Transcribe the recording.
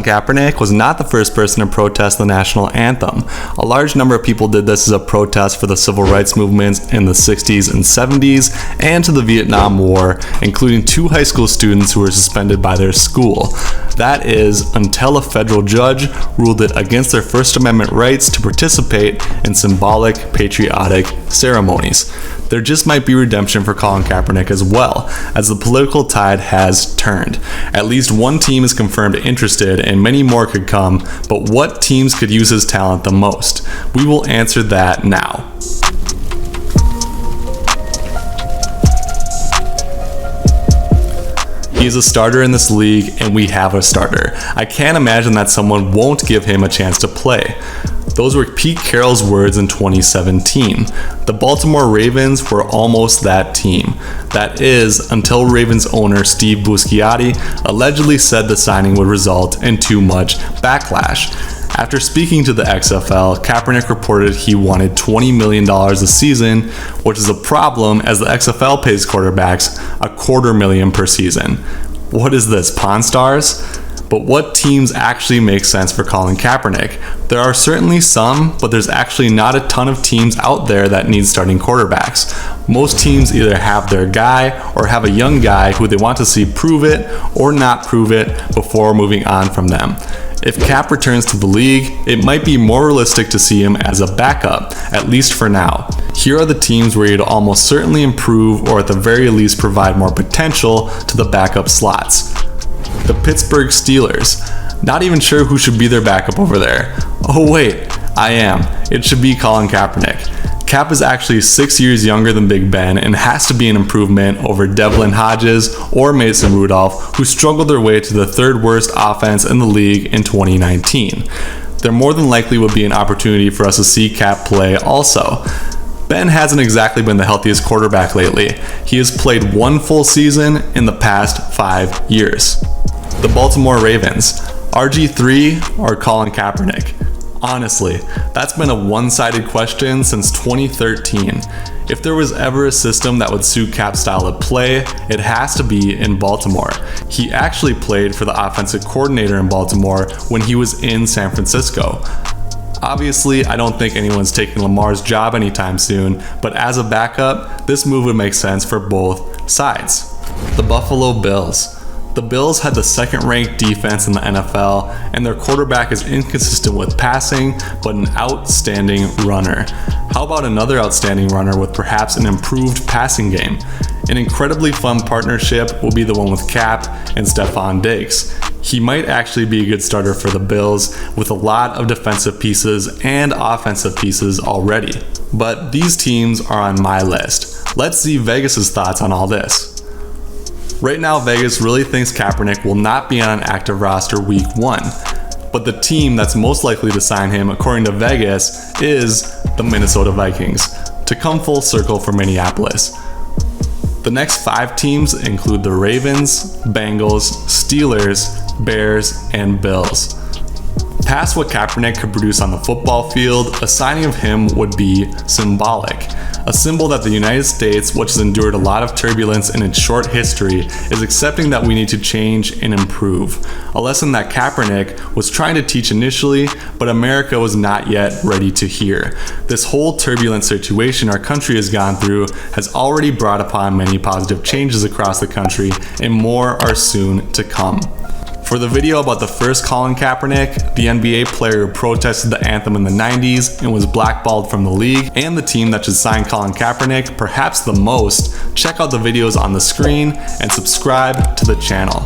Colin Kaepernick was not the first person to protest the national anthem. A large number of people did this as a protest for the civil rights movements in the 60s and 70s and to the Vietnam War, including 2 high school students who were suspended by their school. That is, until a federal judge ruled it against their First Amendment rights to participate in symbolic patriotic ceremonies. There just might be redemption for Colin Kaepernick as well, as the political tide has turned. At least one team is confirmed interested and many more could come, but what teams could use his talent the most? We will answer that now. He's a starter in this league, and we have a starter. I can't imagine that someone won't give him a chance to play. Those were Pete Carroll's words in 2017. The Baltimore Ravens were almost that team. That is, until Ravens owner Steve Busciotti allegedly said the signing would result in too much backlash. After speaking to the XFL, Kaepernick reported he wanted $20 million a season, which is a problem as the XFL pays quarterbacks $250,000 per season. What is this, Pawn Stars? But what teams actually make sense for Colin Kaepernick? There are certainly some, but there's actually not a ton of teams out there that need starting quarterbacks. Most teams either have their guy or have a young guy who they want to see prove it or not prove it before moving on from them. If Kaep returns to the league, it might be more realistic to see him as a backup, at least for now. Here are the teams where he'd almost certainly improve or at the very least provide more potential to the backup slots. The Pittsburgh Steelers. Not even sure who should be their backup over there. Oh wait, I am. It should be Colin Kaepernick. Kaep is actually 6 years younger than Big Ben and has to be an improvement over Devlin Hodges or Mason Rudolph, who struggled their way to the 3rd worst offense in the league in 2019. There more than likely would be an opportunity for us to see Kaep play also. Ben hasn't exactly been the healthiest quarterback lately. He has played 1 full season in the past 5 years. The Baltimore Ravens. RG3 or Colin Kaepernick? Honestly, that's been a one-sided question since 2013. If there was ever a system that would suit Kaep's style of play, it has to be in Baltimore. He actually played for the offensive coordinator in Baltimore when he was in San Francisco. Obviously, I don't think anyone's taking Lamar's job anytime soon, but as a backup, this move would make sense for both sides. The Buffalo Bills. The Bills had the 2nd-ranked defense in the NFL, and their quarterback is inconsistent with passing, but an outstanding runner. How about another outstanding runner with perhaps an improved passing game? An incredibly fun partnership will be the one with Kaep and Stefon Diggs. He might actually be a good starter for the Bills with a lot of defensive pieces and offensive pieces already. But these teams are on my list. Let's see Vegas' thoughts on all this. Right now, Vegas really thinks Kaepernick will not be on an active roster week 1. But the team that's most likely to sign him, according to Vegas, is the Minnesota Vikings, to come full circle for Minneapolis. The next 5 teams include the Ravens, Bengals, Steelers, Bears, and Bills. Past what Kaepernick could produce on the football field, a signing of him would be symbolic. A symbol that the United States, which has endured a lot of turbulence in its short history, is accepting that we need to change and improve. A lesson that Kaepernick was trying to teach initially, but America was not yet ready to hear. This whole turbulent situation our country has gone through has already brought upon many positive changes across the country, and more are soon to come. For the video about the first Colin Kaepernick, the NBA player who protested the anthem in the 90s and was blackballed from the league, and the team that should sign Colin Kaepernick perhaps the most, check out the videos on the screen and subscribe to the channel.